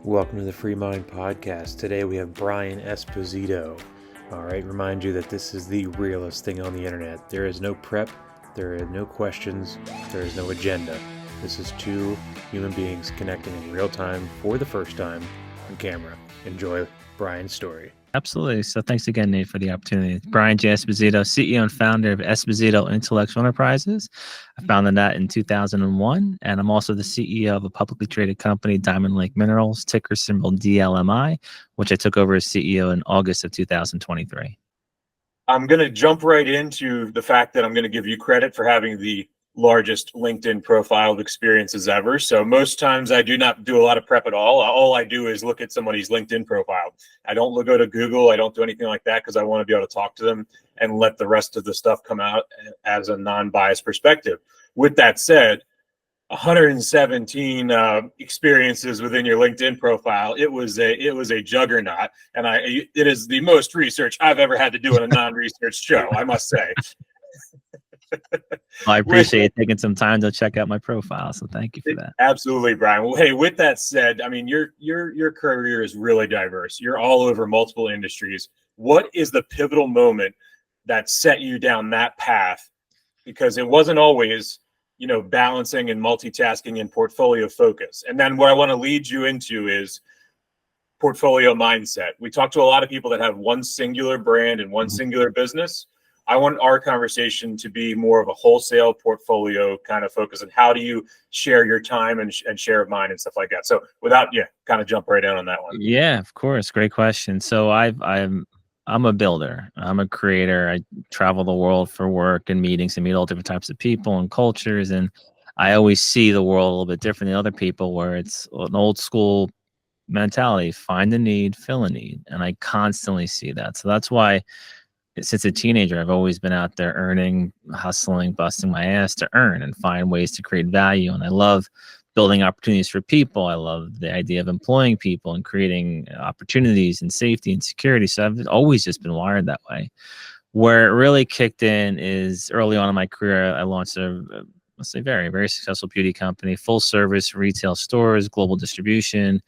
Welcome to the FreeMind Podcast. Today we have Brian Esposito. All right, remind you that this is the realest thing on the internet. There is no prep, there are no questions, there is no agenda. This is two human beings connecting in real time for the first time on camera. Enjoy Brian's story. Absolutely. So thanks again, Nate, for the opportunity. Brian J. Esposito, CEO and founder of Esposito Intellectual Enterprises. I founded that in 2001, and I'm also the CEO of a publicly traded company, Diamond Lake Minerals, ticker symbol DLMI, which I took over as CEO in August of 2023. I'm going to jump right into the fact that I'm going to give you credit for having the largest LinkedIn profile of experiences ever. So most times I do not do a lot of prep at all. All I do is look at somebody's LinkedIn profile. I don't go to Google. I don't do anything like that because I want to be able to talk to them and let the rest of the stuff come out as a non-biased perspective. With that said, 117 experiences within your LinkedIn profile. It was a juggernaut, and it is the most research I've ever had to do in a non-research show, I must say. Well, I appreciate taking some time to check out my profile, so thank you for that. Absolutely, Brian. Well, hey, with that said, I mean, your career is really diverse. You're all over multiple industries. What is the pivotal moment that set you down that path? Because it wasn't always, balancing and multitasking and portfolio focus. And then what I want to lead you into is portfolio mindset. We talk to a lot of people that have one singular brand and one singular business. I want our conversation to be more of a wholesale portfolio kind of focus. And how do you share your time and share of mind and stuff like that? So kind of jump right in on that one. Yeah, of course. Great question. So I'm a builder. I'm a creator. I travel the world for work and meetings and meet all different types of people and cultures. And I always see the world a little bit different than other people, where it's an old school mentality, find a need, fill a need. And I constantly see that. So that's why since a teenager, I've always been out there earning, hustling, busting my ass to earn and find ways to create value. And I love building opportunities for people. I love the idea of employing people and creating opportunities and safety and security. So I've always just been wired that way. Where it really kicked in is early on in my career, I launched let's say very, very successful beauty company, full service retail stores, global distribution.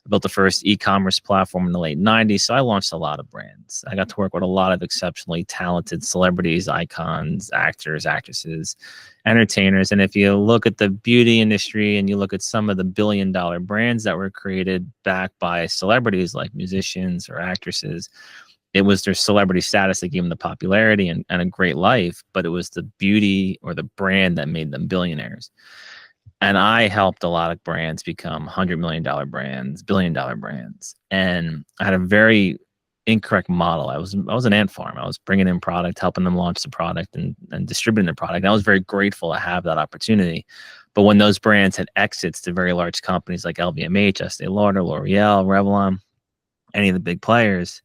I built the first e-commerce platform in the late 90s. So I launched a lot of brands. I got to work with a lot of exceptionally talented celebrities, icons, actors, actresses, entertainers. And if you look at the beauty industry and you look at some of the billion-dollar brands that were created backed by celebrities like musicians or actresses, it was their celebrity status that gave them the popularity and a great life, but it was the beauty or the brand that made them billionaires. And I helped a lot of brands become $100 million brands, billion-dollar brands. And I had a very incorrect model. I was an ant farm. I was bringing in product, helping them launch the product and distributing the product. And I was very grateful to have that opportunity. But when those brands had exits to very large companies like LVMH, Estee Lauder, L'Oreal, Revlon, any of the big players,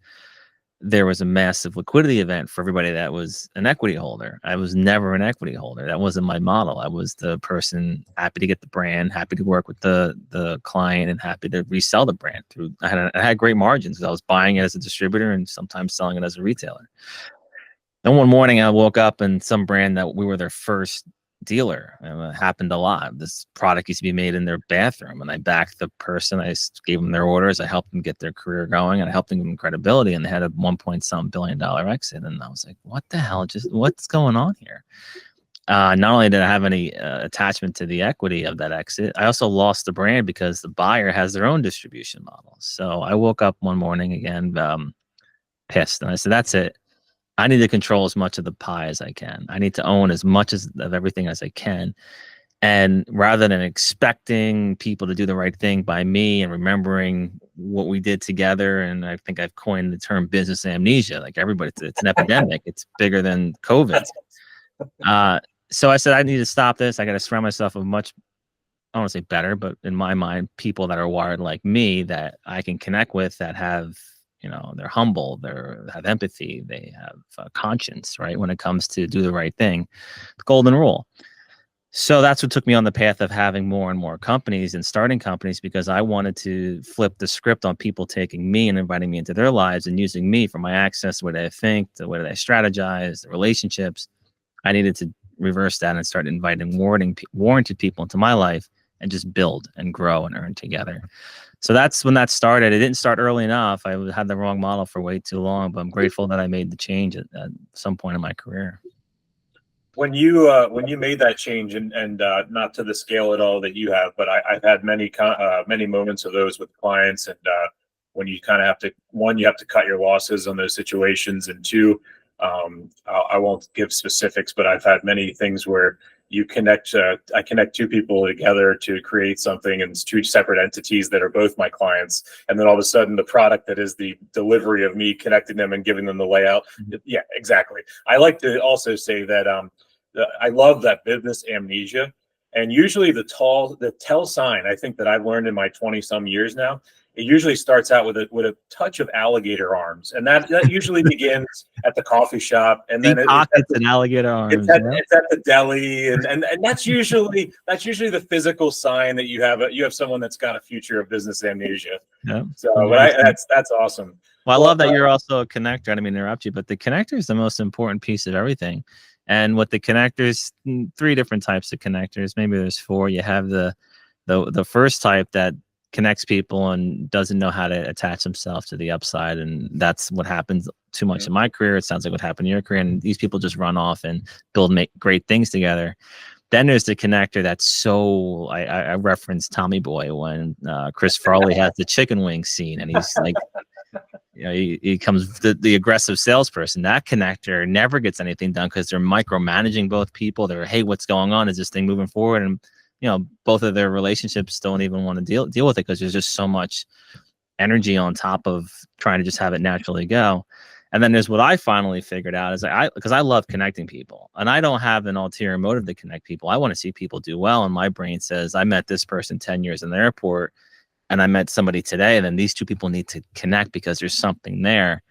there was a massive liquidity event for everybody that was an equity holder. I was never an equity holder. That wasn't my model. I was the person happy to get the brand, happy to work with the client, and happy to resell the brand. I had great margins because I was buying it as a distributor and sometimes selling it as a retailer. Then one morning I woke up and some brand that we were their first dealer. It happened a lot. This product used to be made in their bathroom, and I backed the person. I gave them their orders. I helped them get their career going, and I helped them give them credibility. And they had a $1.some billion exit. And I was like, "What the hell? What's going on here?" Not only did I have any attachment to the equity of that exit, I also lost the brand because the buyer has their own distribution model. So I woke up one morning again, pissed, and I said, "That's it. I need to control as much of the pie as I can. I need to own as much of everything as I can." And rather than expecting people to do the right thing by me and remembering what we did together, and I think I've coined the term business amnesia, like everybody, it's an epidemic. It's bigger than COVID. So I said, I need to stop this. I got to surround myself with much, I don't want to say better, but in my mind, people that are wired like me that I can connect with, that have, they're humble, they have empathy, they have conscience, right? When it comes to do the right thing, the golden rule. So that's what took me on the path of having more and more companies and starting companies, because I wanted to flip the script on people taking me and inviting me into their lives and using me for my access, the way that I think, the way that I strategize, the relationships. I needed to reverse that and start inviting warranted people into my life and just build and grow and earn together. So that's when that started. It didn't start early enough. I had the wrong model for way too long, but I'm grateful that I made the change at some point in my career. When you made that change, and not to the scale at all that you have, but I've had many moments of those with clients, and when you kind of have to, one, you have to cut your losses on those situations, and two, I won't give specifics, but I've had many things where you connect, I connect two people together to create something, and it's two separate entities that are both my clients. And then all of a sudden the product that is the delivery of me connecting them and giving them the layout. Yeah, exactly. I like to also say that I love that business amnesia. And usually the tell sign, I think, that I've learned in my 20 some years now, it usually starts out with a touch of alligator arms, and that usually begins at the coffee shop, and then pockets and alligator arms. It's at the deli, and that's usually the physical sign that you have someone that's got a future of business amnesia. Yeah. So that's awesome. Well, I love that you're also a connector. I didn't mean to interrupt you, but the connector is the most important piece of everything. And with the connectors, 3 different types of connectors. Maybe there's 4. You have the first type that connects people and doesn't know how to attach himself to the upside, and that's what happens too much in my career. It sounds like what happened in your career, and these people just run off and make great things together. Then there's the connector that's so, I referenced Tommy Boy when Chris Farley has the chicken wing scene, and he's like, you know, he comes the aggressive salesperson. That connector never gets anything done because they're micromanaging both people. They're, hey, what's going on? Is this thing moving forward? And you know, both of their relationships don't even want to deal with it because there's just so much energy on top of trying to just have it naturally go. And then there's what I finally figured out is because I love connecting people, and I don't have an ulterior motive to connect people. I want to see people do well. And my brain says, I met this person 10 years in the airport, and I met somebody today, and then these 2 people need to connect because there's something there.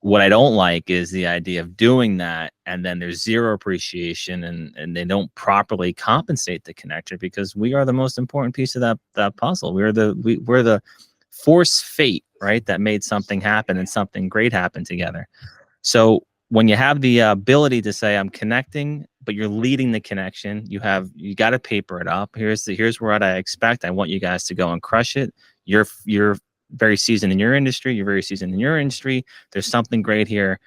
What I don't like is the idea of doing that, and then there's zero appreciation, and they don't properly compensate the connector, because we are the most important piece of that puzzle. We're the force fate, right, that made something happen and something great happen together. So when you have the ability to say, I'm connecting, but you're leading the connection, you got to paper it up. Here's what I expect. I want you guys to go and crush it. You're very seasoned in your industry. You're very seasoned in your industry. There's something great here.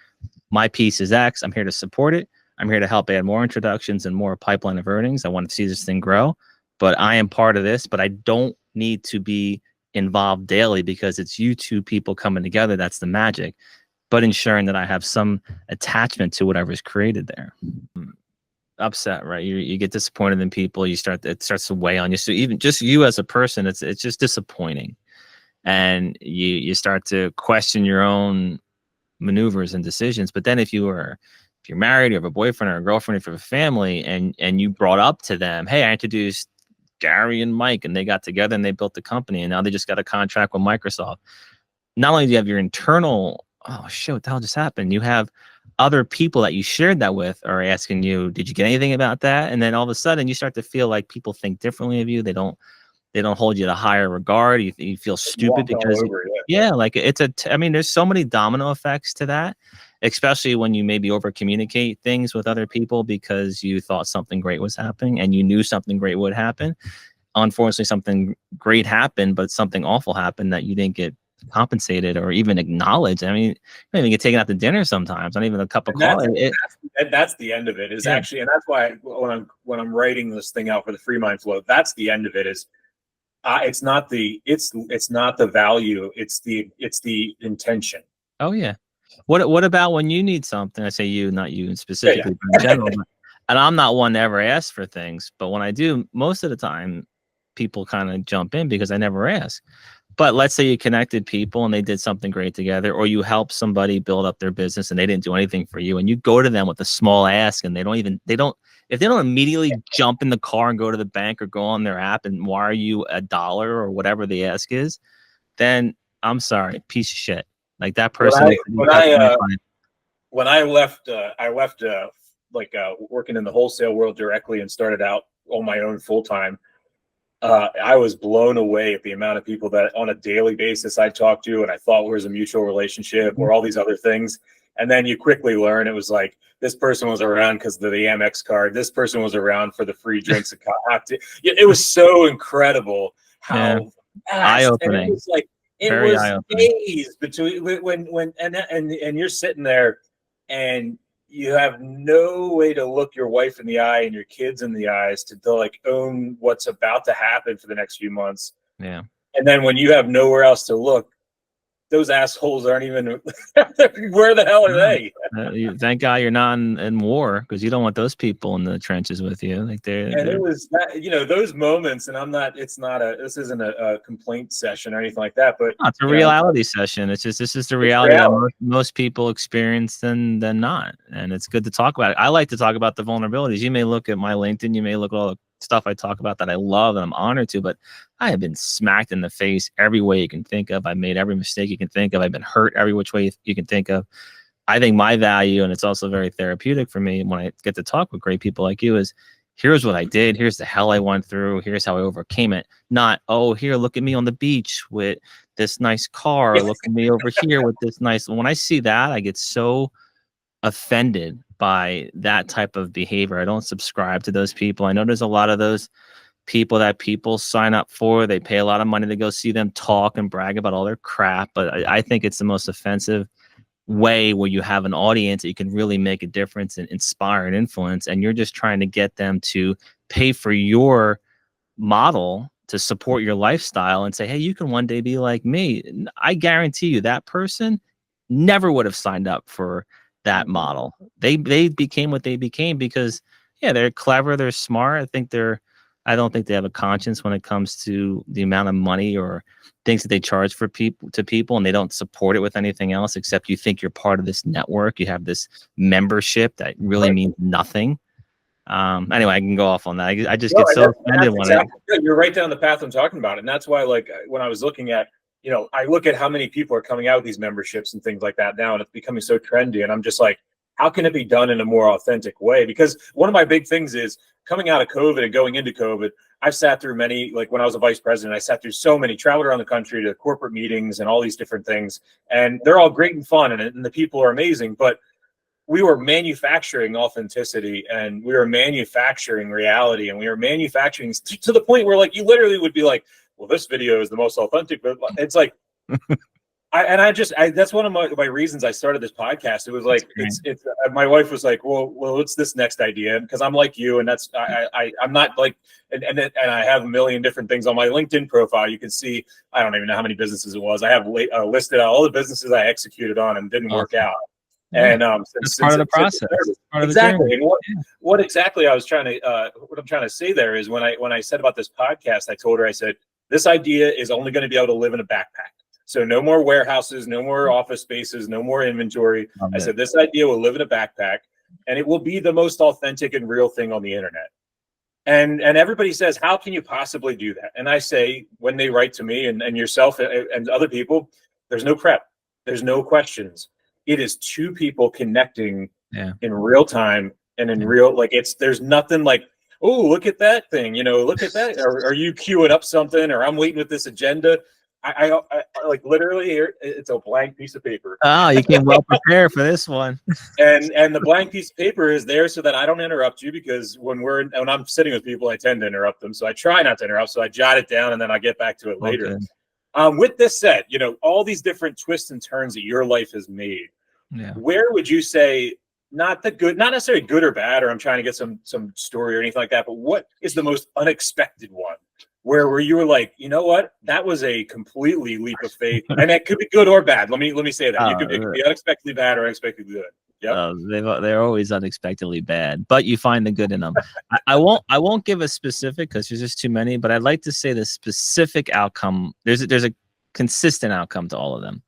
My piece is X. I'm here to support it. I'm here to help add more introductions and more pipeline of earnings. I want to see this thing grow, but I am part of this, but I don't need to be involved daily because it's you 2 people coming together. That's the magic, but ensuring that I have some attachment to whatever's created there. Upset, right? You get disappointed in people. It starts to weigh on you. So even just you as a person, it's just disappointing. And you start to question your own maneuvers and decisions. But then if you're married, you have a boyfriend or a girlfriend, if you have a family, and you brought up to them, hey, I introduced Gary and Mike, and they got together and they built the company, and now they just got a contract with Microsoft. Not only do you have your internal, oh shit, what the hell just happened? You have other people that you shared that with are asking you, did you get anything about that? And then all of a sudden you start to feel like people think differently of you. They don't hold you to higher regard. You feel stupid because like I mean, there's so many domino effects to that, especially when you maybe over communicate things with other people because you thought something great was happening and you knew something great would happen. Unfortunately, something great happened, but something awful happened that you didn't get compensated or even acknowledged. I mean, you don't even get taken out to dinner sometimes, not even a cup of coffee. That's the end of it is actually, and that's why when I'm writing this thing out for the FreeMind flow, that's the end of it is it's not the value, it's the intention. Oh yeah. What about when you need something? I say you, not you specifically, but in general. And I'm not one to ever ask for things, but when I do, most of the time people kind of jump in because I never ask. But let's say you connected people and they did something great together, or you helped somebody build up their business and they didn't do anything for you, and you go to them with a small ask and if they don't immediately jump in the car and go to the bank or go on their app and wire you $1 or whatever the ask is, then I'm sorry, piece of shit. Like that person. When I left working in the wholesale world directly and started out on my own full time. I was blown away at the amount of people that on a daily basis I talked to and I thought was a mutual relationship or all these other things. And then you quickly learn it was like This person was around because of the Amex card. This person was around for the free drinks. It was so incredible how eye-opening. And it was like it Very was eye-opening. days between when and you're sitting there and you have no way to look your wife in the eye and your kids in the eyes to like own what's about to happen for the next few months. Yeah. And then when you have nowhere else to look, those assholes aren't even where the hell are they? Thank God you're not in war, because you don't want those people in the trenches with you. Like it was that, those moments, and this isn't a complaint session or anything like that, but no, it's a reality session. This is the reality that most people experience than not. And it's good to talk about it. I like to talk about the vulnerabilities. You may look at my LinkedIn, you may look at all the stuff I talk about that I love and I'm honored to, but I have been smacked in the face every way you can think of. I've made every mistake you can think of. I've been hurt every which way you can think of. I think my value, and it's also very therapeutic for me when I get to talk with great people like you, is here's what I did. Here's the hell I went through. Here's how I overcame it. Not, oh, here, look at me on the beach with this nice car. Look at me over here with this nice. When I see that, I get so offended by that type of behavior. I don't subscribe to those people. I know there's a lot of those people that people sign up for. They pay a lot of money to go see them talk and brag about all their crap. But I think it's the most offensive way where you have an audience that you can really make a difference and inspire and influence. And you're just trying to get them to pay for your model to support your lifestyle and say, hey, you can one day be like me. I guarantee you that person never would have signed up for that model. They became what they became because, yeah, they're clever, they're smart. I don't think they have a conscience when it comes to the amount of money or things that they charge for people, and they don't support it with anything else except you think you're part of this network. You have this membership that really means nothing. Anyway, I can go off on that. I just get so offended when you're right down the path I'm talking about. And that's why, like, when I was looking at, I look at how many people are coming out with these memberships and things like that now, and it's becoming so trendy. And I'm just like, how can it be done in a more authentic way? Because one of my big things is coming out of COVID and going into COVID, I've sat through many, like when I was a vice president, I sat through so many, traveled around the country to corporate meetings and all these different things. And they're all great and fun, and the people are amazing. But we were manufacturing authenticity, and we were manufacturing reality, and we were manufacturing to the point where, like, you literally would be like, well, this video is the most authentic, but it's like, that's one of my reasons I started this podcast. It was like, it's my wife was like, well, what's this next idea? Because I'm like you, and that's, I'm not like, and I have a million different things on my LinkedIn profile. You can see, I don't even know how many businesses it was. I have listed out all the businesses I executed on and didn't work out. And that's part of the process. Exactly. And what exactly I was trying to what I'm trying to say there is when I said about this podcast, I told her, I said, this idea is only going to be able to live in a backpack. So no more warehouses, no more office spaces, no more inventory. I said, this idea will live in a backpack, and it will be the most authentic and real thing on the internet. And everybody says, how can you possibly do that? And I say, when they write to me and yourself and other people, there's no prep. There's no questions. It is two people connecting in real time and in real, like, there's nothing like, oh, look at that thing, look at that. Are you queuing up something, or I'm waiting with this agenda? I like literally here, it's a blank piece of paper. Oh, you came well prepared for this one. and the blank piece of paper is there so that I don't interrupt you, because when I'm sitting with people, I tend to interrupt them. So I try not to interrupt. So I jot it down and then I get back to it later. Okay. With this said, all these different twists and turns that your life has made, where would you say, not necessarily good or bad, or I'm trying to get some story or anything like that, but what is the most unexpected one where you were like, you know what, that was a completely leap of faith, and it could be good or bad. Let me say that it could be unexpectedly bad or unexpectedly good. Yeah, they're always unexpectedly bad, but you find the good in them. I won't give a specific because there's just too many, but I'd like to say the specific outcome. There's a consistent outcome to all of them.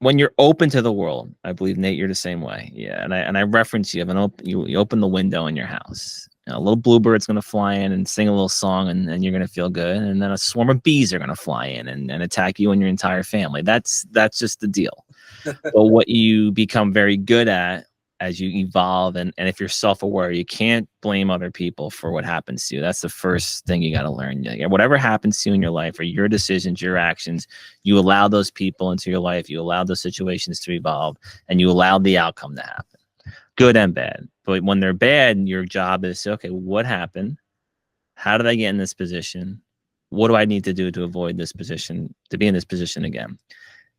When you're open to the world, I believe, Nate, you're the same way. Yeah, and I reference you. You open the window in your house. A little bluebird's going to fly in and sing a little song, and you're going to feel good. And then a swarm of bees are going to fly in and attack you and your entire family. That's just the deal. But what you become very good at as you evolve, and if you're self-aware, you can't blame other people for what happens to you. That's the first thing you got to learn. Whatever happens to you in your life, or your decisions, your actions, you allow those people into your life. You allow those situations to evolve, and you allow the outcome to happen. good and bad. But when they're bad, your job is to, okay, what happened? How did I get in this position? What do I need to do to avoid this position, to be in this position again?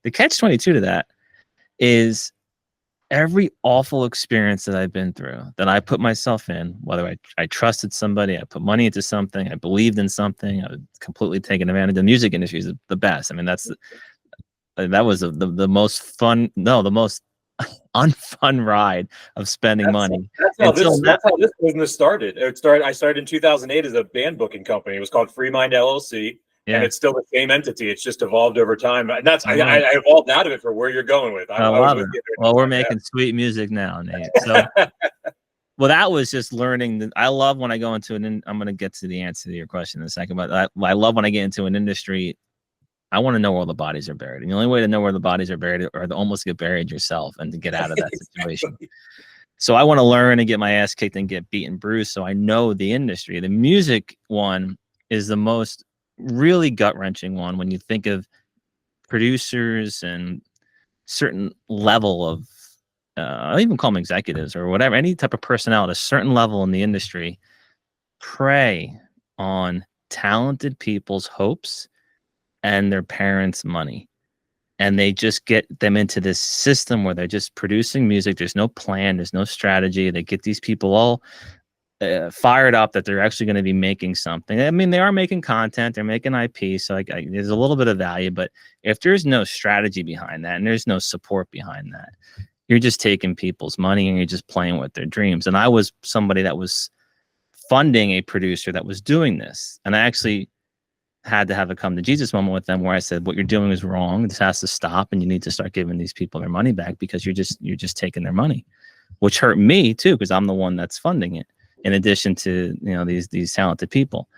The catch-22 to that is every awful experience that I've been through, that I put myself in, whether I trusted somebody, I put money into something, I believed in something, I was completely taken advantage of. The music industry is the best. I mean, that was the most fun, no, the most unfun ride of spending money. That's how this business started. I started in 2008 as a band booking company. It was called FreeMind LLC. Yeah. And it's still the same entity. It's just evolved over time. And that's I evolved out of it for where you're going with. I love it. Well, we're making sweet music now, Nate. So, well, that was just learning. I love when I go into I'm going to get to the answer to your question in a second. But I love when I get into an industry. I want to know where all the bodies are buried. And the only way to know where the bodies are buried or to almost get buried yourself and to get out of that situation. So I want to learn and get my ass kicked and get beaten, bruised. So I know the industry. The music one is the most really gut-wrenching one when you think of producers and certain level of I'll even call them executives or whatever, any type of personnel at a certain level in the industry prey on talented people's hopes and their parents' money, and they just get them into this system where they're just producing music. There's no plan, there's no strategy. They get these people all fired up that they're actually going to be making something. I mean, they are making content, they're making IP, so there's a little bit of value, but if there's no strategy behind that and there's no support behind that, you're just taking people's money and you're just playing with their dreams. And I was somebody that was funding a producer that was doing this, and I actually had to have a come to Jesus moment with them where I said, what you're doing is wrong. This has to stop, and you need to start giving these people their money back, because you're just taking their money, which hurt me too, because I'm the one that's funding it, in addition to, these talented people.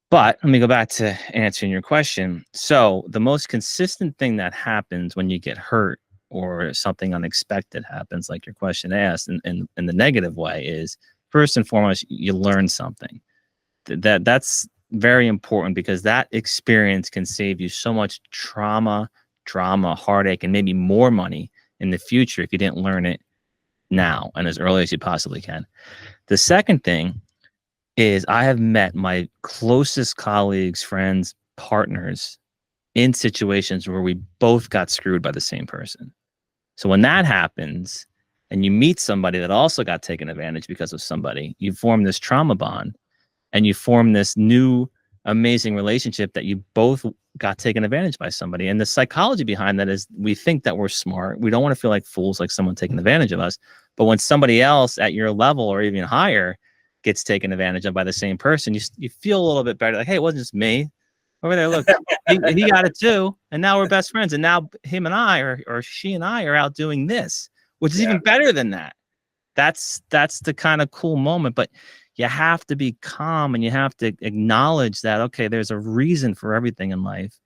But let me go back to answering your question. So the most consistent thing that happens when you get hurt or something unexpected happens, like your question asked, in the negative way, is first and foremost, you learn something. That's very important, because that experience can save you so much trauma, heartache, and maybe more money in the future if you didn't learn it now and as early as you possibly can. The second thing is I have met my closest colleagues, friends, partners in situations where we both got screwed by the same person. So when that happens and you meet somebody that also got taken advantage because of somebody, you form this trauma bond and you form this new amazing relationship that you both got taken advantage by somebody. And the psychology behind that is we think that we're smart. We don't want to feel like fools, like someone taking advantage of us. But when somebody else at your level or even higher gets taken advantage of by the same person, you feel a little bit better. Like, hey, it wasn't just me over there. Look, he got it too. And now we're best friends. And now him and I, or she and I, are out doing this, which is even better than that. That's the kind of cool moment. But you have to be calm and you have to acknowledge that, okay, there's a reason for everything in life.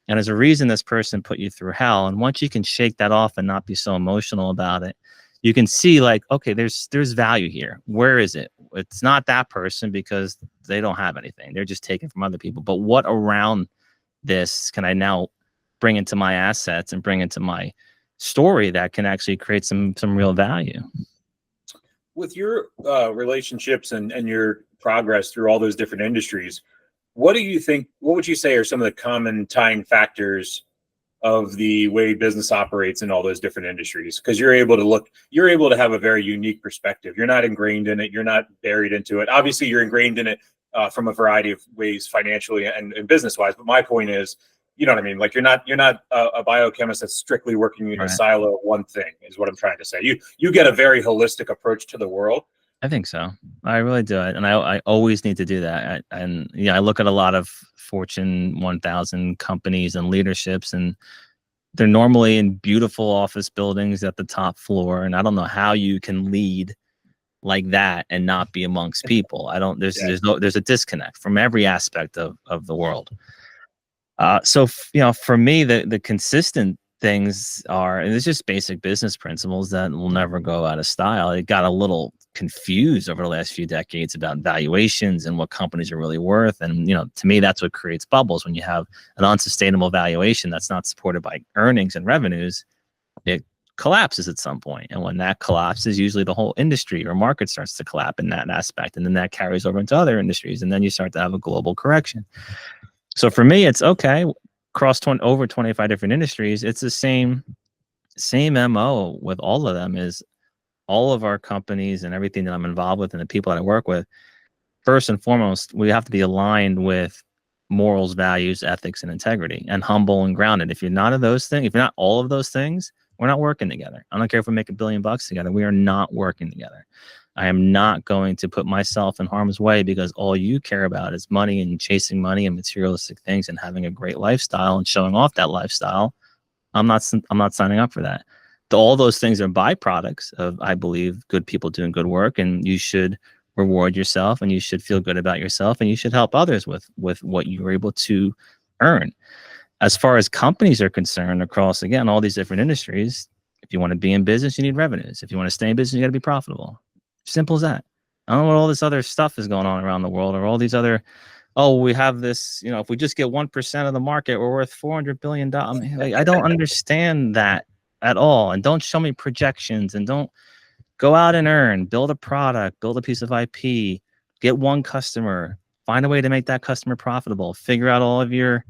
And there's a reason this person put you through hell. And once you can shake that off and not be so emotional about it, you can see, like, okay, there's value here. Where is it? It's not that person, because they don't have anything. They're just taking from other people. But what around this can I now bring into my assets and bring into my story that can actually create some real value? With your relationships and your progress through all those different industries, what would you say are some of the common tying factors of the way business operates in all those different industries? Because you're able to have a very unique perspective. You're not ingrained in it. You're not buried into it. Obviously, you're ingrained in it from a variety of ways, financially and business wise. But my point is, you know what I mean? Like, you're not a biochemist that's strictly working in a silo of one thing, is what I'm trying to say. You get a very holistic approach to the world. I think so. I really do it. And I always need to do that. I look at a lot of Fortune 1000 companies and leaderships, and they're normally in beautiful office buildings at the top floor. And I don't know how you can lead like that and not be amongst people. There's a disconnect from every aspect of the world. So for me, the consistent things are, and it's just basic business principles that will never go out of style. It got a little confused over the last few decades about valuations and what companies are really worth. And, to me, that's what creates bubbles. When you have an unsustainable valuation that's not supported by earnings and revenues, it collapses at some point. And when that collapses, usually the whole industry or market starts to collapse in that aspect. And then that carries over into other industries. And then you start to have a global correction. So for me, it's okay. Over 25 different industries. It's the same MO with all of them. Is all of our companies and everything that I'm involved with and the people that I work with, first and foremost, we have to be aligned with morals, values, ethics, and integrity, and humble and grounded. If you're not of those things, if you're not all of those things, we're not working together. I don't care if we make $1 billion together. We are not working together. I am not going to put myself in harm's way because all you care about is money and chasing money and materialistic things and having a great lifestyle and showing off that lifestyle. I'm not signing up for that. All those things are byproducts of, I believe, good people doing good work, and you should reward yourself and you should feel good about yourself and you should help others with what you were able to earn. As far as companies are concerned, across, again, all these different industries, if you want to be in business, you need revenues. If you want to stay in business, you got to be profitable. Simple as that. I don't know what all this other stuff is going on around the world, or all these other, we have this, if we just get 1% of the market, we're worth $400 billion. I don't understand that at all. And don't show me projections, and don't go out and earn, build a product, build a piece of IP, get one customer, find a way to make that customer profitable, figure out all of your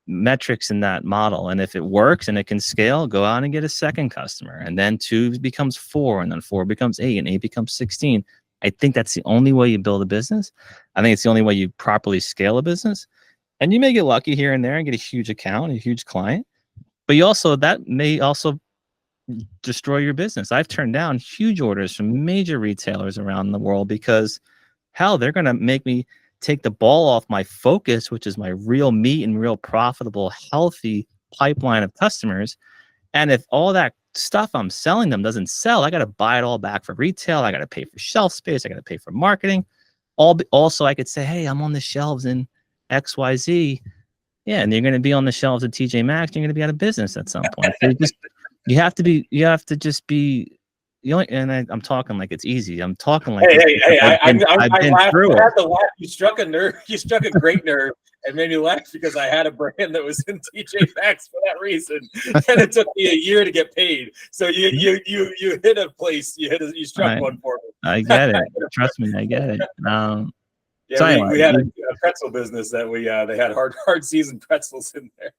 metrics in that model. And if it works and it can scale, go out and get a second customer. And then 2 becomes 4, and then 4 becomes 8, and 8 becomes 16. I think that's the only way you build a business. I think it's the only way you properly scale a business. And you may get lucky here and there and get a huge account, a huge client, but that may also destroy your business. I've turned down huge orders from major retailers around the world because, hell, they're going to make me take the ball off my focus, which is my real meat and real profitable, healthy pipeline of customers. And if all that stuff I'm selling them doesn't sell, I got to buy it all back for retail. I got to pay for shelf space. I got to pay for marketing. Also, I could say, hey, I'm on the shelves in XYZ. Yeah, and you're going to be on the shelves at TJ Maxx. You're going to be out of business at some point. So you have to just be. I'm talking like it's easy. I'm talking like I've been through it. You struck a nerve. You struck a great nerve, and made me laugh because I had a brand that was in TJ Maxx for that reason, and it took me a year to get paid. So you hit a place. You struck one for me. I get it. Trust me, I get it. So anyway, we had a pretzel business that they had hard seasoned pretzels in there.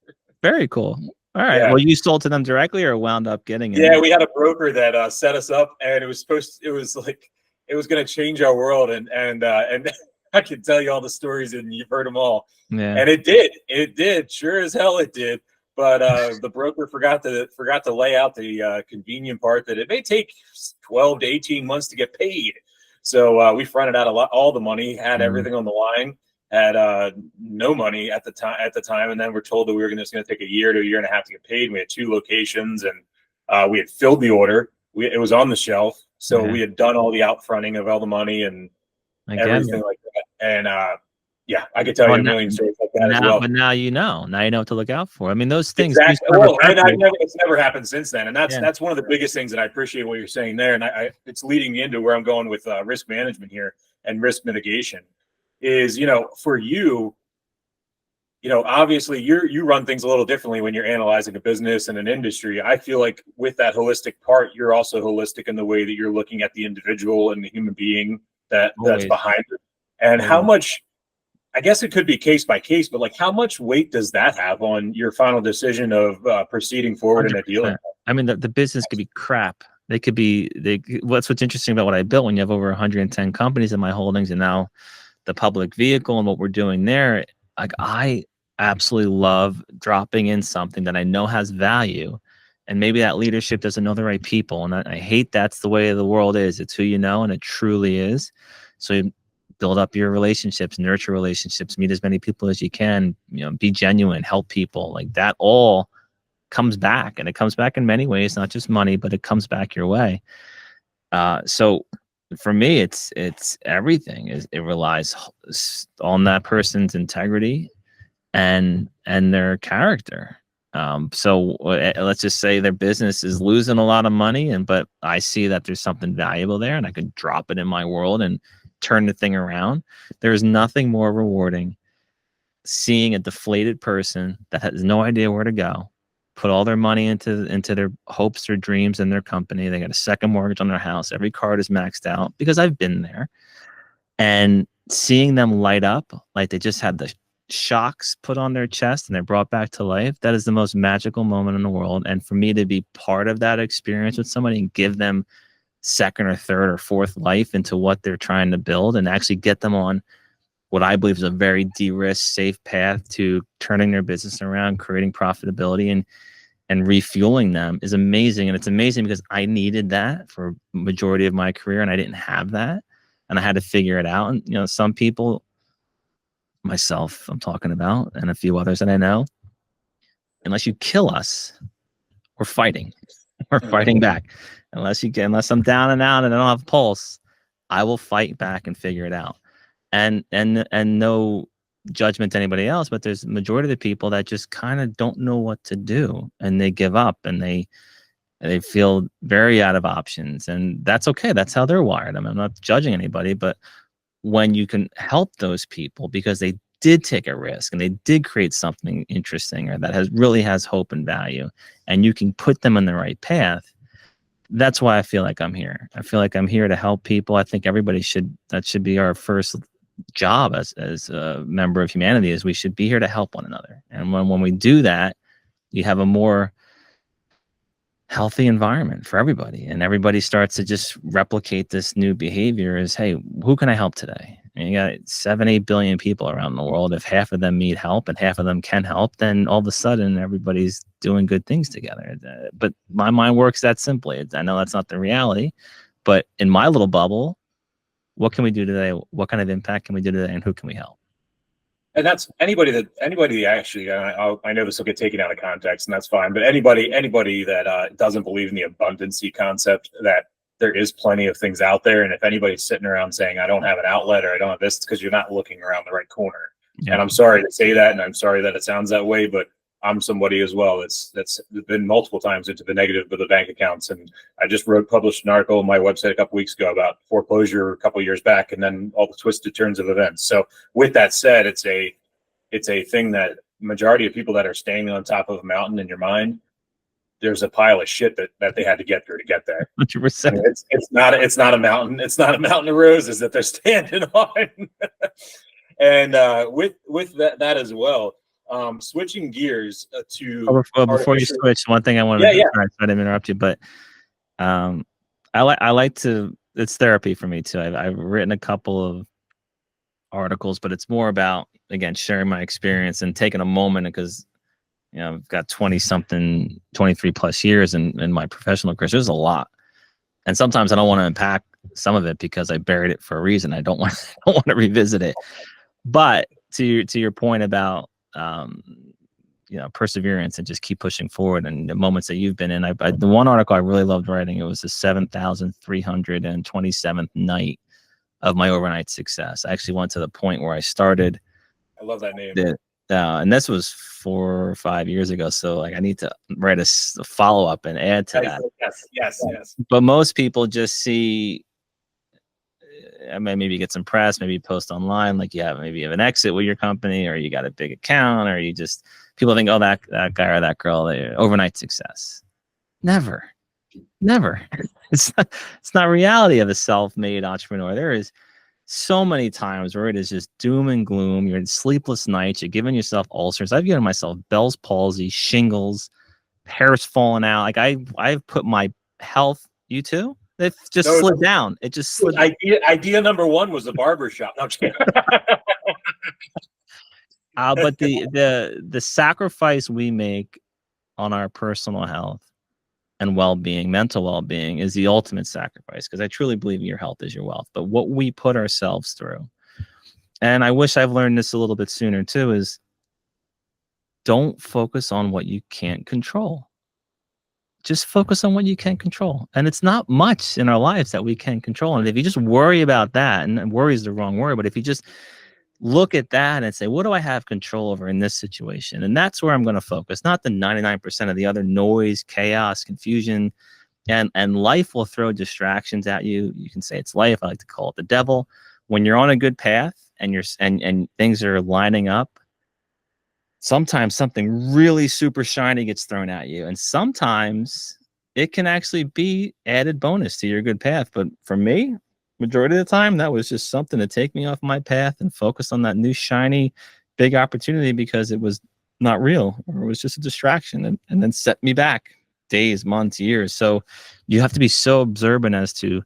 Very cool. All right. Yeah. Well, you sold to them directly, or wound up getting it? Yeah, we had a broker that set us up, and it was going to change our world, and I can tell you all the stories, and you've heard them all. Yeah. And it did, sure as hell it did. But the broker forgot to lay out the convenient part that it may take 12 to 18 months to get paid. So we fronted out all the money, had everything on the line. Had no money at the time, and then we're told that we were just going to take a year to a year and a half to get paid. We had 2 locations, and we had filled the order. It was on the shelf, so we had done all the outfronting of all the money and everything like that. And I could tell you a million stories like that as well. But now you know what to look out for. I mean, those things. Exactly. It's never happened since then, and that's one of the biggest things that I appreciate what you're saying there. And it's leading me into where I'm going with risk management here and risk mitigation. Is, for you, obviously you run things a little differently when you're analyzing a business and an industry. I feel like with that holistic part, you're also holistic in the way that you're looking at the individual and the human being that's behind it. And how much, I guess it could be case by case, but like how much weight does that have on your final decision of proceeding forward 100%. In a deal? I mean, the business could be crap. What's interesting about what I built when you have over 110 companies in my holdings, and now the public vehicle and what we're doing there, like I absolutely love dropping in something that I know has value, and maybe that leadership doesn't know the right people, and I hate that's the way the world is. It's who you know, and it truly is. So you build up your relationships, nurture relationships, meet as many people as you can, be genuine, help people. Like that all comes back, and it comes back in many ways, not just money, but it comes back your way. So for me, it's everything. It relies on that person's integrity and their character. So let's just say their business is losing a lot of money, but I see that there's something valuable there, and I can drop it in my world and turn the thing around. There's nothing more rewarding seeing a deflated person that has no idea where to go, put all their money into their hopes or dreams in their company. They got a second mortgage on their house. Every card is maxed out, because I've been there. And seeing them light up, like they just had the shocks put on their chest and they're brought back to life, that is the most magical moment in the world. And for me to be part of that experience with somebody and give them second or third or fourth life into what they're trying to build, and actually get them on what I believe is a very de-risk, safe path to turning their business around, creating profitability, and refueling them, is amazing. And it's amazing because I needed that for majority of my career, and I didn't have that, and I had to figure it out. And, you know, some people, myself, I'm talking about, and a few others that I know, unless you kill us, we're fighting. We're fighting back. Unless I'm down and out and I don't have a pulse, I will fight back and figure it out. And no judgment to anybody else, but there's a majority of the people that just kind of don't know what to do, and they give up, and they feel very out of options, and that's okay. That's how they're wired. I mean, I'm not judging anybody, but when you can help those people because they did take a risk and they did create something interesting, or that really has hope and value, and you can put them on the right path, that's why I feel like I'm here. I feel like I'm here to help people. I think that should be our first job as a member of humanity, is we should be here to help one another. And when we do that, you have a more healthy environment for everybody, and everybody starts to just replicate this new behavior is, hey, who can I help today? And you got 7-8 billion people around the world. If half of them need help and half of them can help, then all of a sudden everybody's doing good things together. But my mind works that simply. I know that's not the reality, but in my little bubble, what can we do today? What kind of impact can we do today, and who can we help? And that's anybody actually, I know this will get taken out of context, and that's fine, but anybody that doesn't believe in the abundancy concept, that there is plenty of things out there. And if anybody's sitting around saying, I don't have an outlet or I don't have this, it's because you're not looking around the right corner. Yeah. And I'm sorry to say that, and I'm sorry that it sounds that way, but I'm somebody as well that's been multiple times into the negative with the bank accounts. And I just published an article on my website a couple weeks ago about foreclosure a couple of years back, and then all the twisted turns of events. So with that said, it's a thing that majority of people that are standing on top of a mountain in your mind, there's a pile of shit that they had to get through to get there. 100%. I mean, it's not a mountain. It's not a mountain of roses that they're standing on. And with that as well, switching gears to before you switch, one thing I wanted to try, so I didn't interrupt you, but I like to, it's therapy for me too. I've written a couple of articles, but it's more about, again, sharing my experience and taking a moment, because I've got 23 plus years in my professional career. So there's a lot, and sometimes I don't want to unpack some of it because I buried it for a reason. I don't want to revisit it. But to your point about perseverance and just keep pushing forward, and the moments that you've been in, the one article I really loved writing, it was the 7,327th night of my overnight success. I actually went to the point where I started. I love that name. And this was 4 or 5 years ago. So like, I need to write a follow-up and add to that. Yes. But most people just see, maybe get some press, maybe you post online, like you have an exit with your company, or you got a big account, or you just, people think, oh, that guy or that girl, overnight success. Never. It's not reality of a self-made entrepreneur. There is so many times where it is just doom and gloom. You're in sleepless nights. You're giving yourself ulcers. I've given myself Bell's palsy, shingles, hairs falling out. Like I've put my health. You too? It just slid down. It just slid. Idea number one was the barber shop. No, but the sacrifice we make on our personal health and well-being, mental well-being, is the ultimate sacrifice, because I truly believe your health is your wealth. But what we put ourselves through, and I wish I've learned this a little bit sooner too, is don't focus on what you can't control. Just focus on what you can control. And it's not much in our lives that we can control. And if you just worry about that, and worry is the wrong word, but if you just look at that and say, what do I have control over in this situation? And that's where I'm going to focus, not the 99% of the other noise, chaos, confusion. And life will throw distractions at you. You can say it's life. I like to call it the devil. When you're on a good path and and things are lining up, sometimes something really super shiny gets thrown at you, and sometimes it can actually be added bonus to your good path. But for me, majority of the time, that was just something to take me off my path and focus on that new shiny big opportunity, because it was not real, or it was just a distraction, and then set me back days, months, years. So you have to be so observant as to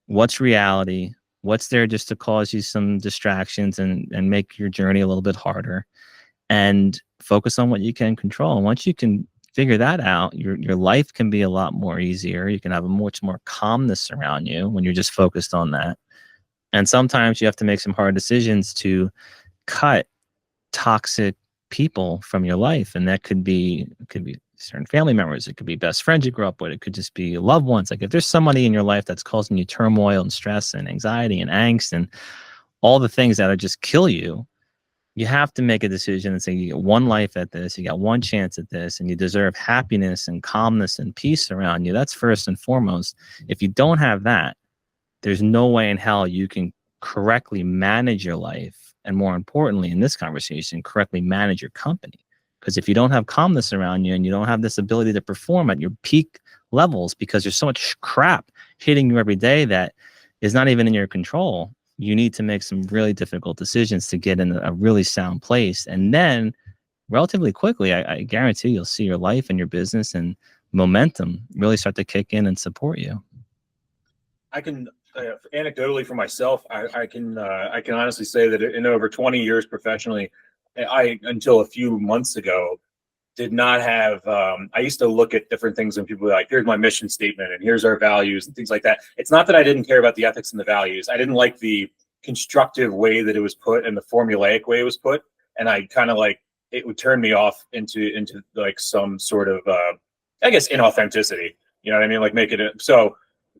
what's reality, what's there just to cause you some distractions and make your journey a little bit harder, and focus on what you can control. And once you can figure that out, your life can be a lot more easier. You can have a much more calmness around you when you're just focused on that. And sometimes you have to make some hard decisions to cut toxic people from your life. And that could be certain family members. It could be best friends you grew up with. It could just be loved ones. Like if there's somebody in your life that's causing you turmoil and stress and anxiety and angst and all the things that are just kill you, you have to make a decision and say, you get one life at this, you got one chance at this, and you deserve happiness and calmness and peace around you. That's first and foremost. If you don't have that, there's no way in hell you can correctly manage your life. And more importantly, in this conversation, correctly manage your company. Because if you don't have calmness around you and you don't have this ability to perform at your peak levels, because there's so much crap hitting you every day that is not even in your control, you need to make some really difficult decisions to get in a really sound place. And then relatively quickly, I guarantee you'll see your life and your business and momentum really start to kick in and support you. I can anecdotally for myself, I can honestly say that in over 20 years professionally, I until a few months ago did not have. I used to look at different things when people were like, "Here's my mission statement, and here's our values," and things like that. It's not that I didn't care about the ethics and the values. I didn't like the constructive way that it was put and the formulaic way it was put, and I kind of like it would turn me off into like some sort of I guess inauthenticity. You know what I mean? Like make it so.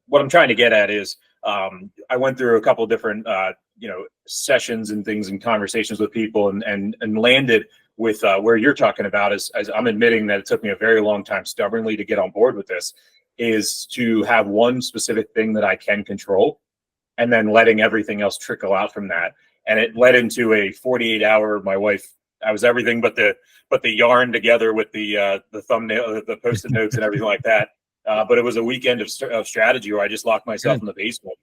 What I'm trying to get at is I went through a couple of different sessions and things and conversations with people and landed with where you're talking about as I'm admitting that it took me a very long time stubbornly to get on board with this, is to have one specific thing that I can control and then letting everything else trickle out from that. And it led into a 48-hour, my wife, I was everything but the yarn together with the thumbnail, the Post-it notes and everything like that. But it was a weekend of strategy where I just locked myself in the basement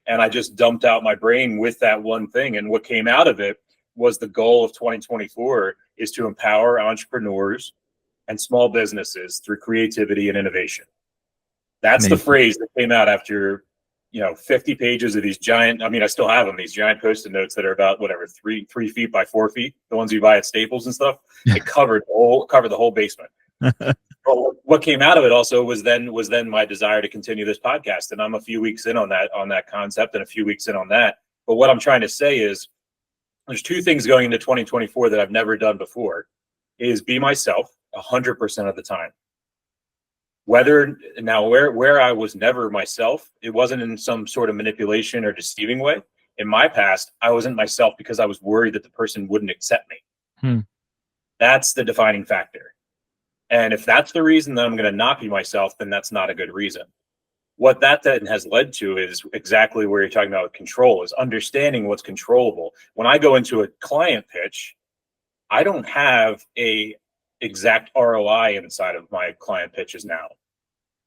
and I just dumped out my brain with that one thing. And what came out of it was the goal of 2024 is to empower entrepreneurs and small businesses through creativity and innovation. That's the phrase that came out after, 50 pages of these giant, I still have them, these giant Post-it notes that are about whatever, 3 feet by 4 feet, the ones you buy at Staples and stuff. It covered the whole basement. Well, what came out of it also was then my desire to continue this podcast, and I'm a few weeks in on that concept and a few weeks in on that. But what I'm trying to say is there's two things going into 2024 that I've never done before is be myself 100% of the time. Where I was never myself, it wasn't in some sort of manipulation or deceiving way. In my past, I wasn't myself because I was worried that the person wouldn't accept me. That's the defining factor. And if that's the reason that I'm going to not be myself, then that's not a good reason. What that then has led to is exactly where you're talking about control, is understanding what's controllable. When I go into a client pitch, I don't have a exact ROI inside of my client pitches now.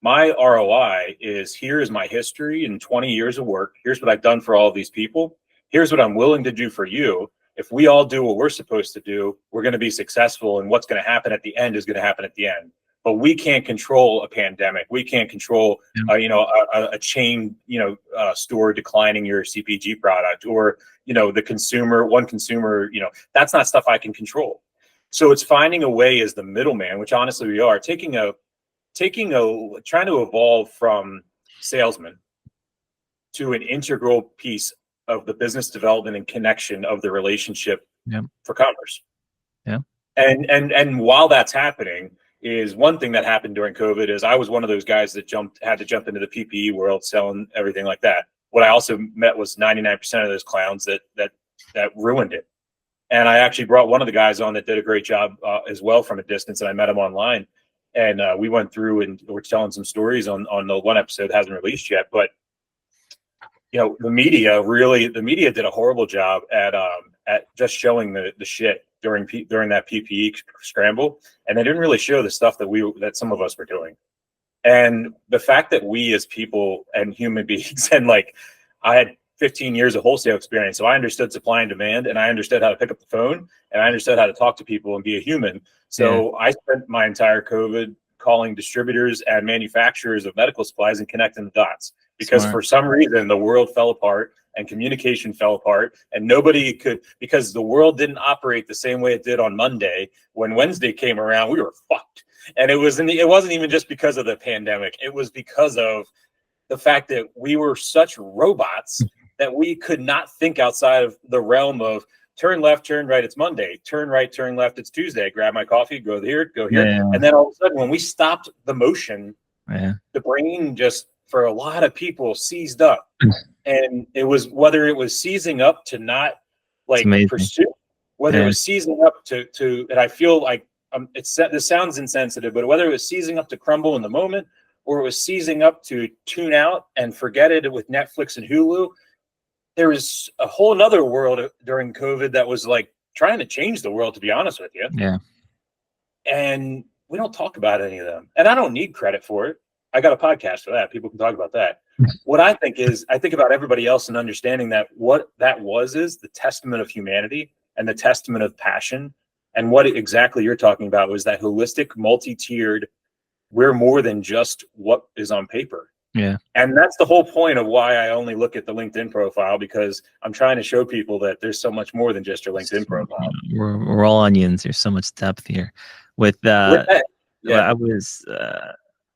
My ROI is, here is my history in 20 years of work. Here's what I've done for all of these people. Here's what I'm willing to do for you. If we all do what we're supposed to do, we're going to be successful. And what's going to happen at the end is going to happen at the end. But we can't control a pandemic. We can't control, a chain, store declining your CPG product, or, the consumer, that's not stuff I can control. So it's finding a way as the middleman, which honestly we are, trying to evolve from salesman to an integral piece of the business development and connection of the relationship for commerce. Yeah. And while that's happening, is one thing that happened during COVID is I was one of those guys that had to jump into the PPE world, selling everything like that. What I also met was 99% of those clowns that ruined it. And I actually brought one of the guys on that did a great job as well from a distance, and I met him online. And we went through and we're telling some stories on the one episode that hasn't released yet, but the media did a horrible job at at just showing the shit during that PPE scramble, and they didn't really show the stuff that some of us were doing. And the fact that we as people and human beings, and like I had 15 years of wholesale experience, so I understood supply and demand, and I understood how to pick up the phone, and I understood how to talk to people and be a human. So I spent my entire COVID calling distributors and manufacturers of medical supplies and connecting the dots, because for some reason the world fell apart and communication fell apart, and nobody could, because the world didn't operate the same way it did on Monday. When Wednesday came around, we were fucked. And it wasn't even just because of the pandemic. It was because of the fact that we were such robots that we could not think outside of the realm of turn left, turn right, it's Monday, turn right, turn left, it's Tuesday, grab my coffee, go here. And then all of a sudden, when we stopped the motion, the brain just, for a lot of people, seized up. And it was, whether it was seizing up to not like pursue, whether it was seizing up to, and I feel like this sounds insensitive, but whether it was seizing up to crumble in the moment, or it was seizing up to tune out and forget it with Netflix and Hulu, there was a whole nother world during COVID that was like trying to change the world, to be honest with you. Yeah. And we don't talk about any of them. And I don't need credit for it. I got a podcast for that. People can talk about that. What I think is, I think about everybody else and understanding that what that is the testament of humanity and the testament of passion. And what exactly you're talking about was that holistic, multi-tiered, we're more than just what is on paper. Yeah. And that's the whole point of why I only look at the LinkedIn profile, because I'm trying to show people that there's so much more than just your LinkedIn profile. We're all onions. There's so much depth here.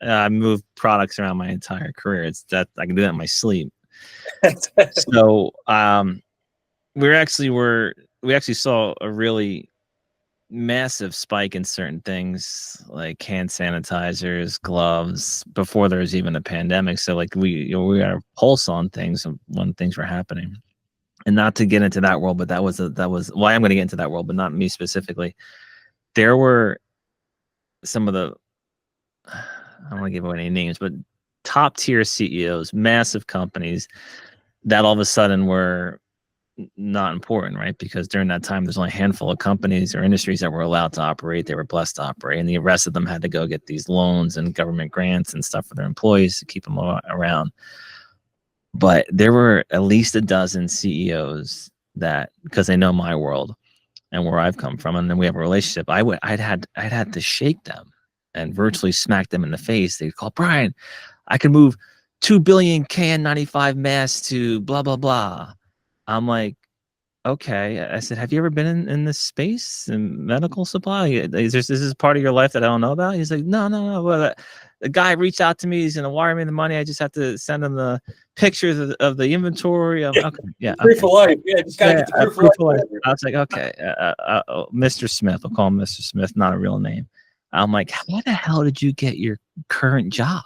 I moved products around my entire career. It's that I can do that in my sleep. So we actually saw a really massive spike in certain things like hand sanitizers, gloves, before there was even a pandemic. So like we got a pulse on things when things were happening. And not to get into that world, but that was why I'm going to get into that world, but not me specifically. There were some of the, I don't want to give away any names, but top tier CEOs, massive companies that all of a sudden were not important, right? Because during that time, there's only a handful of companies or industries that were allowed to operate. They were blessed to operate, and the rest of them had to go get these loans and government grants and stuff for their employees to keep them around. But there were at least a dozen CEOs that, because they know my world and where I've come from, and then we have a relationship, I'd had to shake them and virtually smack them in the face. They'd call, Brian, I can move 2 billion KN95 masks to blah, blah, blah. I'm like, okay. I said, have you ever been in this space in medical supply? Is this part of your life that I don't know about? He's like, no. Well, the guy reached out to me. He's going to wire me the money. I just have to send him the pictures of the inventory. Okay. Yeah. Proof of life. Yeah. Just gotta get the proof of life. I was like, okay. Mr. Smith, we'll call him Mr. Smith, not a real name. I'm like, how the hell did you get your current job?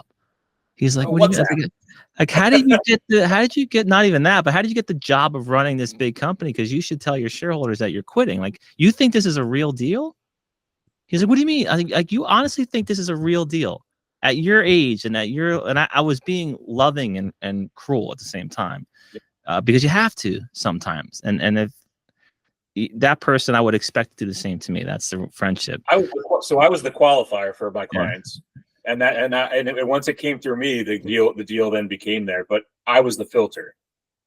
He's like, what do you mean? Like, how did you get not even that, but how did you get the job of running this big company? Because you should tell your shareholders that you're quitting. Like, you think this is a real deal? He's like, what do you mean? Like, you honestly think this is a real deal at your age and I was being loving and cruel at the same time, because you have to sometimes. And if that person, I would expect to do the same to me. That's the friendship. I was the qualifier for my clients. Yeah. And once it came through me, the deal then became there. But I was the filter,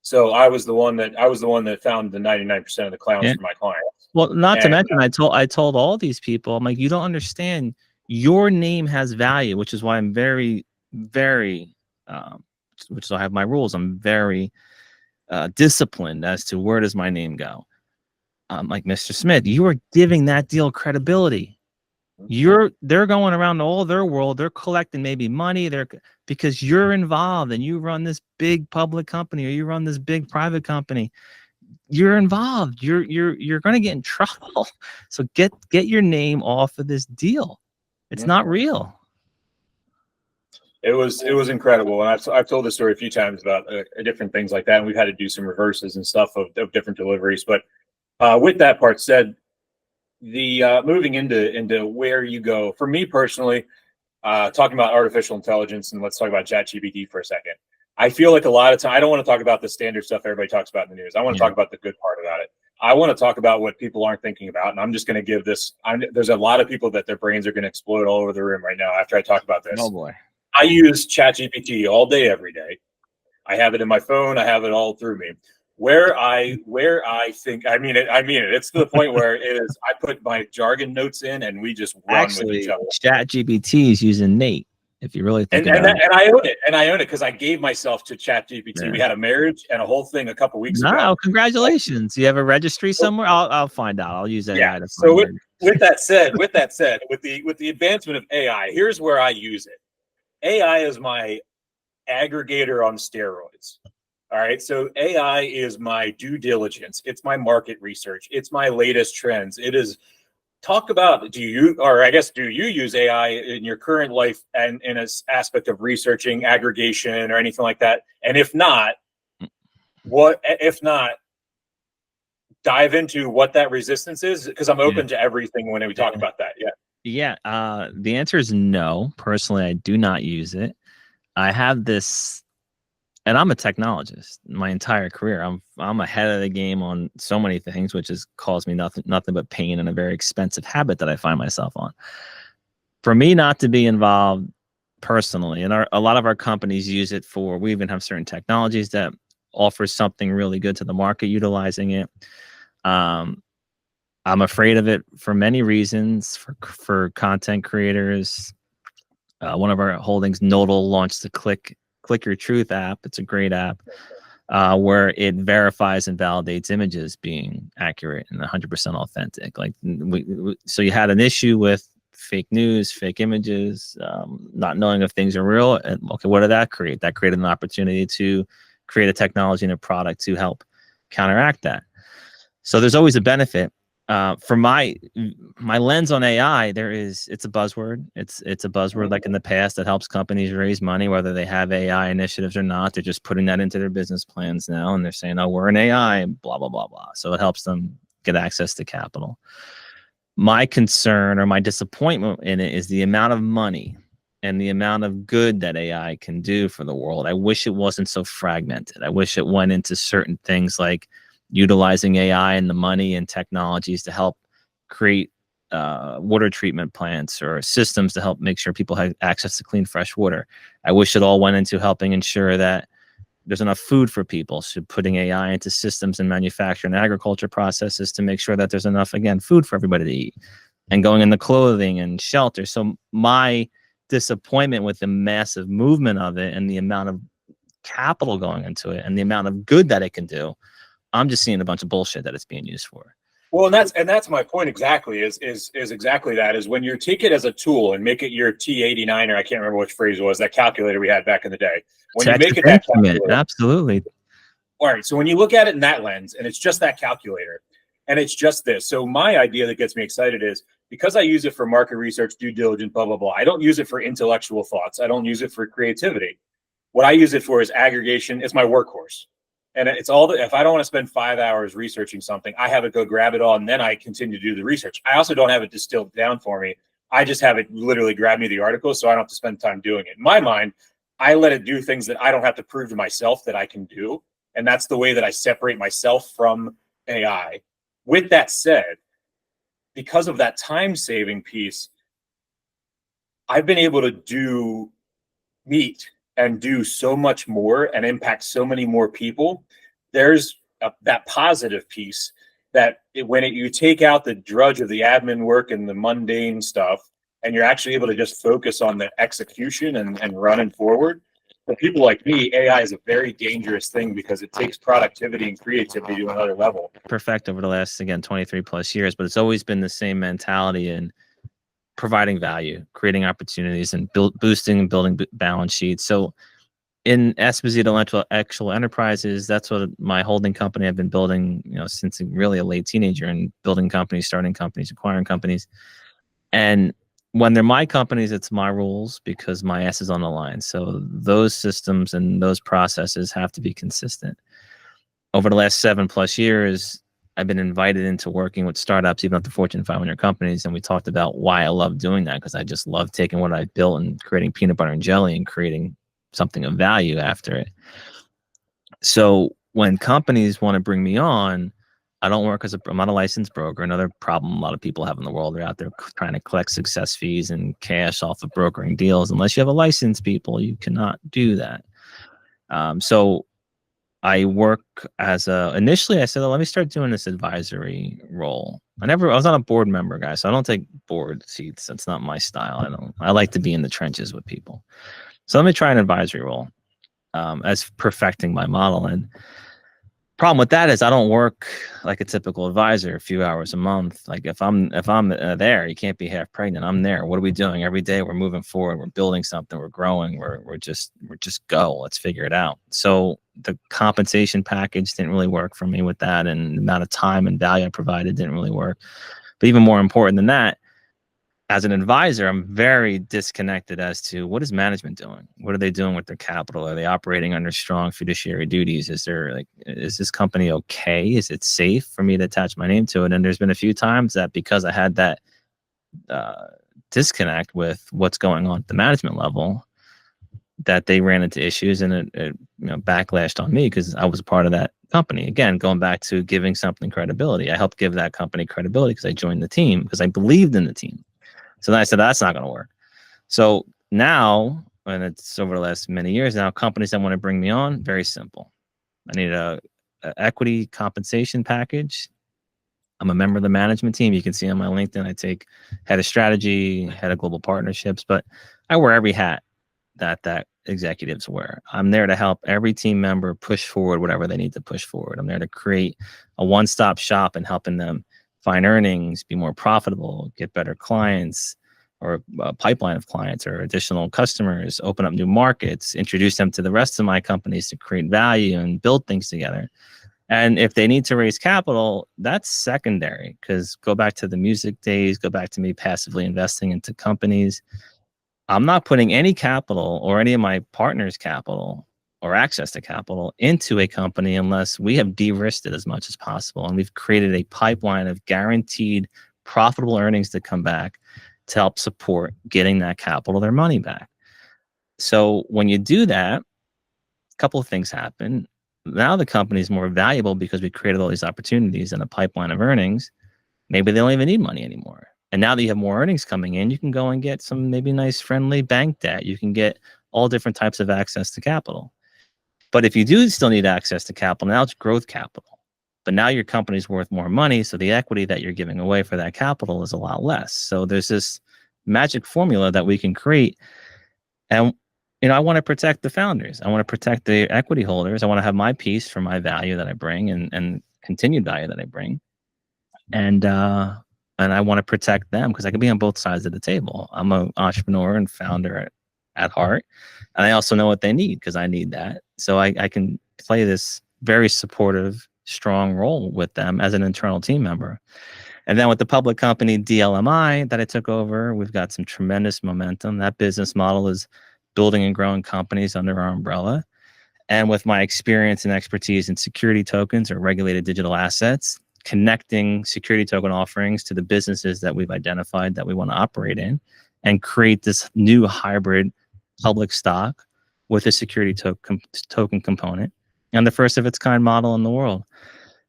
so I was the one that found the 99% of the clowns for my clients. Well, not to mention, I told all these people, I'm like, you don't understand. Your name has value, which is why I'm very, very, which is why I have my rules. I'm very disciplined as to where does my name go. Like Mr. Smith, you are giving that deal credibility. They're going around all their world. They're collecting maybe money because you're involved and you run this big public company or you run this big private company. You're involved. You're going to get in trouble. So get your name off of this deal. It's not real. It was incredible, and I've told this story a few times about different things like that, and we've had to do some reverses and stuff of different deliveries. But with that part said, the moving into where you go, for me personally, talking about artificial intelligence, and let's talk about ChatGPT for a second. I feel like a lot of time, I don't want to talk about the standard stuff everybody talks about in the news. I want to talk about the good part about it. I want to talk about what people aren't thinking about, and I'm just going to give this. There's a lot of people that their brains are going to explode all over the room right now after I talk about this. Oh boy. I use ChatGPT all day, every day. I have it in my phone. I have it all through me. Where I think, I mean it. It's to the point where it is. I put my jargon notes in, and we just run with each other. ChatGPT is using Nate. If you really think about it. And I own it. And I own it because I gave myself to ChatGPT. Yeah. We had a marriage and a whole thing a couple weeks ago. No, congratulations. You have a registry somewhere? I'll find out. I'll use that. Yeah. So with that said, with the advancement of AI, here's where I use it. AI is my aggregator on steroids. All right. So AI is my due diligence. It's my market research. It's my latest trends. It is. Talk about, do you use AI in your current life and in an aspect of researching, aggregation, or anything like that? And if not, dive into what that resistance is, because I'm open to everything when we talk about that. Yeah. The answer is no. Personally, I do not use it. I have this, and I'm a technologist my entire career. I'm ahead of the game on so many things, which has caused me nothing but pain and a very expensive habit that I find myself on. For me not to be involved personally, and a lot of our companies use it for, we even have certain technologies that offer something really good to the market utilizing it. I'm afraid of it for many reasons, for content creators. One of our holdings, Nodal, launched the Click Your Truth app. It's a great app where it verifies and validates images being accurate and 100% authentic. Like so you had an issue with fake news, fake images, not knowing if things are real. And okay, what did that create? That created an opportunity to create a technology and a product to help counteract that. So there's always a benefit. For my lens on AI, it's a buzzword. It's a buzzword like in the past that helps companies raise money, whether they have AI initiatives or not. They're just putting that into their business plans now, and they're saying, "Oh, we're an AI," and blah blah blah blah. So it helps them get access to capital. My concern or my disappointment in it is the amount of money and the amount of good that AI can do for the world. I wish it wasn't so fragmented. I wish it went into certain things like utilizing AI and the money and technologies to help create water treatment plants or systems to help make sure people have access to clean, fresh water. I wish it all went into helping ensure that there's enough food for people. So putting AI into systems and manufacturing and agriculture processes to make sure that there's enough, again, food for everybody to eat, and going into clothing and shelter. So my disappointment with the massive movement of it and the amount of capital going into it and the amount of good that it can do, I'm just seeing a bunch of bullshit that it's being used for. Well, and that's my point exactly. Is exactly that. Is when you take it as a tool and make it your T89, or I can't remember which phrase it was, that calculator we had back in the day. When you make it that calculator, absolutely. All right. So when you look at it in that lens, and it's just that calculator, and it's just this. So my idea that gets me excited is because I use it for market research, due diligence, blah blah blah. I don't use it for intellectual thoughts. I don't use it for creativity. What I use it for is aggregation. It's my workhorse. And it's all that if I don't want to spend 5 hours researching something, I have it go grab it all, and then I continue to do the research. I also don't have it distilled down for me. I just have it literally grab me the article, so I don't have to spend time doing it. In my mind, I let it do things that I don't have to prove to myself that I can do. And that's the way that I separate myself from AI. With that said, because of that time-saving piece, I've been able to meet and do so much more and impact so many more people. There's that positive piece that you take out the drudge of the admin work and the mundane stuff, and you're actually able to just focus on the execution and running forward. For people like me, AI is a very dangerous thing because it takes productivity and creativity to another level. Perfect over the last, again, 23 plus years, but it's always been the same mentality in providing value, creating opportunities, and boosting and building balance sheets. So in Esposito Actual Enterprises, that's what my holding company I've been building, since really a late teenager, and building companies, starting companies, acquiring companies. And when they're my companies, it's my rules because my ass is on the line. So those systems and those processes have to be consistent. Over the last 7+ years, I've been invited into working with startups, even up to Fortune 500 companies. And we talked about why I love doing that, because I just love taking what I've built and creating peanut butter and jelly and creating something of value after it. So when companies want to bring me on, I don't work I'm not a licensed broker. Another problem a lot of people have in the world, they're out there trying to collect success fees and cash off of brokering deals. Unless you have a license, people, you cannot do that. So I work initially I said, let me start doing this advisory role. I was not a board member, guys, so I don't take board seats. That's not my style. I like to be in the trenches with people. So let me try an advisory role as perfecting my model. And problem with that is I don't work like a typical advisor a few hours a month. Like if I'm there, you can't be half pregnant. I'm there. What are we doing every day? We're moving forward. We're building something. We're growing. We're just go. Let's figure it out. So the compensation package didn't really work for me with that, and the amount of time and value I provided didn't really work. But even more important than that, as an advisor, I'm very disconnected as to what is management doing? What are they doing with their capital? Are they operating under strong fiduciary duties? Is this company okay? Is it safe for me to attach my name to it? And there's been a few times that because I had that disconnect with what's going on at the management level, that they ran into issues, and it backlashed on me because I was a part of that company. Again, going back to giving something credibility. I helped give that company credibility because I joined the team, because I believed in the team. So then I said, that's not going to work. So now, and it's over the last many years now, companies that want to bring me on, very simple. I need a equity compensation package. I'm a member of the management team. You can see on my LinkedIn, I take head of strategy, head of global partnerships, but I wear every hat that executives wear. I'm there to help every team member push forward whatever they need to push forward. I'm there to create a one-stop shop and helping them find earnings, be more profitable, get better clients, or a pipeline of clients or additional customers, open up new markets, introduce them to the rest of my companies to create value and build things together. And if they need to raise capital, that's secondary, because go back to the music days, go back to me passively investing into companies. I'm not putting any capital or any of my partners' capital or access to capital into a company unless we have de-risked it as much as possible. And we've created a pipeline of guaranteed profitable earnings to come back to help support getting that capital their money back. So when you do that, a couple of things happen. Now the company is more valuable because we created all these opportunities and a pipeline of earnings. Maybe they don't even need money anymore. And now that you have more earnings coming in, you can go and get some maybe nice friendly bank debt. You can get all different types of access to capital. But if you do still need access to capital, now it's growth capital. But now your company's worth more money, so the equity that you're giving away for that capital is a lot less. So there's this magic formula that we can create. And I want to protect the founders. I want to protect the equity holders. I want to have my piece for my value that I bring and continued value that I bring. And I want to protect them because I can be on both sides of the table. I'm an entrepreneur and founder at heart. And I also know what they need because I need that. So I can play this very supportive, strong role with them as an internal team member. And then with the public company DLMI that I took over, we've got some tremendous momentum. That business model is building and growing companies under our umbrella. And with my experience and expertise in security tokens or regulated digital assets, connecting security token offerings to the businesses that we've identified that we want to operate in and create this new hybrid public stock with a security token component and the first of its kind model in the world.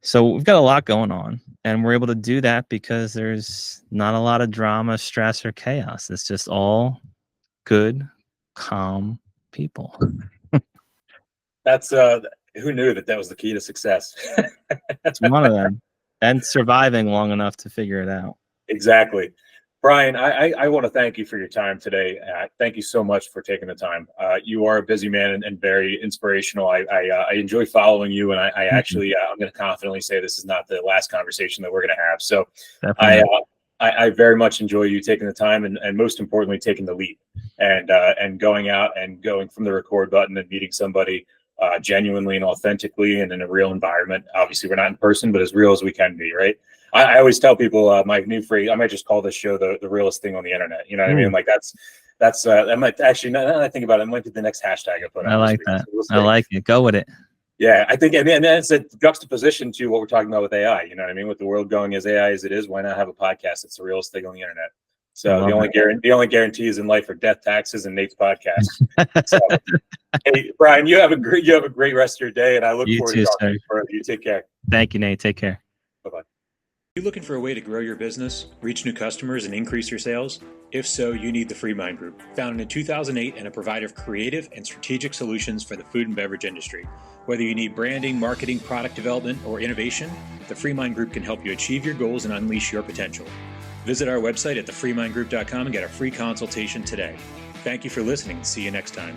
So we've got a lot going on, and we're able to do that because there's not a lot of drama, stress, or chaos. It's just all good, calm people. That's who knew that was the key to success? It's one of them. And surviving long enough to figure it out. Exactly. Brian, I want to thank you for your time today. Thank you so much for taking the time. You are a busy man and very inspirational. I enjoy following you, and I actually, I'm going to confidently say this is not the last conversation that we're going to have. So I very much enjoy you taking the time and most importantly, taking the leap and going out and going from the record button and meeting somebody genuinely and authentically and in a real environment. Obviously, we're not in person, but as real as we can be, right? I always tell people my new phrase, I might just call this show the realest thing on the internet. You know what I mean? Like that's I might actually, now that I think about it, it might be the next hashtag I put on. I like that. So I like it. Go with it. Yeah, I think, and it's a juxtaposition to what we're talking about with AI. You know what I mean? With the world going as AI as it is, why not have a podcast? It's the realest thing on the internet. So the only guarantees in life are death, taxes, and Nate's podcast. So, hey, Brian, you have a great rest of your day, and I look forward to talking to you further. You take care. Thank you, Nate. Take care. Bye-bye. You looking for a way to grow your business, reach new customers, and increase your sales? If so, you need the FreeMind Group, founded in 2008 and a provider of creative and strategic solutions for the food and beverage industry. Whether you need branding, marketing, product development, or innovation, the FreeMind Group can help you achieve your goals and unleash your potential. Visit our website at thefreemindgroup.com and get a free consultation today. Thank you for listening and see you next time.